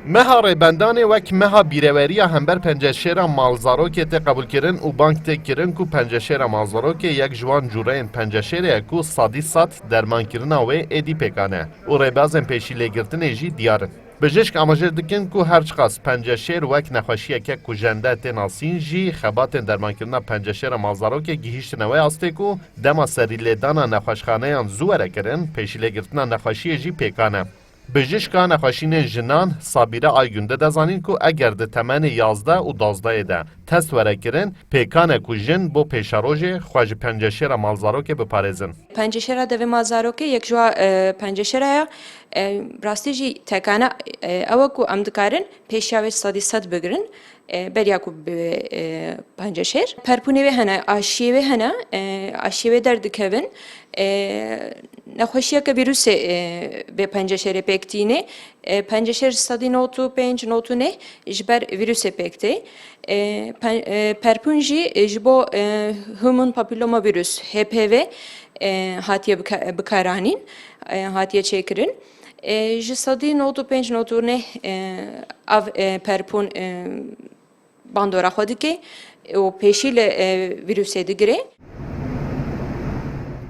Meha rêbendanê wek meha bîreveriya hember penceşêra malzarokê tê qebûlkirin û bank tê kirin ku penceşêra malzarokê yek ji wan cûreyên penceşêrê ye ku sadî sad dermankirina wê êdî pêkane û rêbazên pêşî lêgirtinê jî diyar in. Bijîşk amajê dikin ku her çiqas penceşêr wek nexweşiyeke ku jende tên asîn jî xebatên dermankirina penceşêra malzarokê gihîştine wê astê ku dema serîlêdana nexweşxaneyan zû were kirin, pêşî lêgirtina nexweşiyê jî pêkane. Bijîşka nexweşînên jinan Sabîre Aygün dizanîn ku eger di temenê 11 û 12 de test were kirin, pêkane ku jin bo pêşerojê xwe ji penceşêra malzarokê biparêzin. Penceşera devê malzarokê yek ji penceşera ya rastî jî tekane ew ku em dikarin pêşiya wê sadî sed bigirin beriya ku penceşêr. Perpûnê wê hene, aşiyê wê hene, aşiyê wê derdikevin. Nexweşiyeke vîrusê vê penceşerê pêk tîne. Penceşer sadî notu pênc notu nê ji ber vîrusê pêk tê. Perpûn jî ji bo human papilloma virus HPV hatiye bikaranîn, hatiye çêkirin. Ji sadî notu pênc notu nê ev perpûn bandora xwe dike û pêşî li vîrusê digire.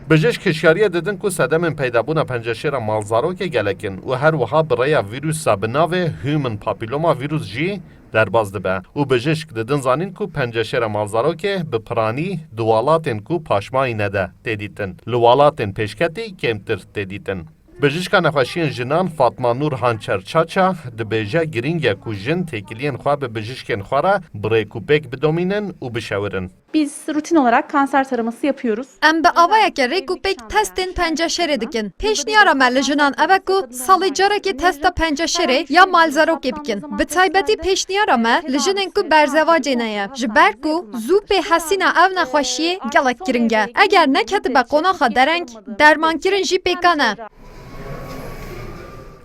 Bijîşk hişyariye didin ku sedemên peydabûna penceşêra malzarokê gelekin û her wiha bi rêya vîrusa bi navê human papilloma virus jî derbas dibe û bijîşk didin zanîn ku penceşêra malzarokê bi piranî di welatên ku paşmayî nede tê dîtin, li welatên pêşketî kêmtir tê dîtin. Bijîşka nexweşiyên jinan Fatma Nur Hançer Çaça dibêje giring e ku jin têkiliyên xwe bi bijîşkên xwe re bi rêkûpêk bidomînin û bişewirin. Biz rutin olarak kanser taraması yapıyoruz. Em bi avayeke rêkûpêk testên penceşerê dikin. Pêşniyara me li jinan ev e ku salê carekê testa penceşerê ya malzarokê bikin. Bi taybetî pêşniyara me li jinên ku berzevacê ne ye. Ji ber ku zû pêhesîna ev nexweşiyê gelek giring e. Eger neketibe qonaxa dereng, dermankirin jî pêkane.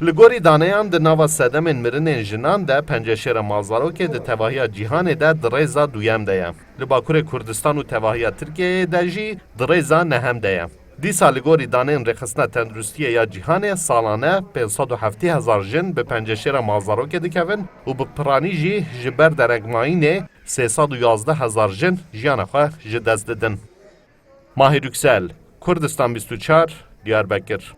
Li gorî daneyan di nava sedemên mirinên jinan de penceşêra malzarokê di tevahiya cîhanê de di rêza duyem de ye. Li Bakurê Kurdistan û tevahiya Tirkiyeyê de jî di rêza nehem de ye. Dîsa li gorî daneyên rêxistina tenduristiyê ya cîhanê salane 570,000 jin bi penceşêra malzarokê dikevin û bi piranî jî ji ber deregmayînê 311,000 jin jiyana xwe ji dest didin. Mahir Yüksel, Kurdistan 24, Diyarbakır.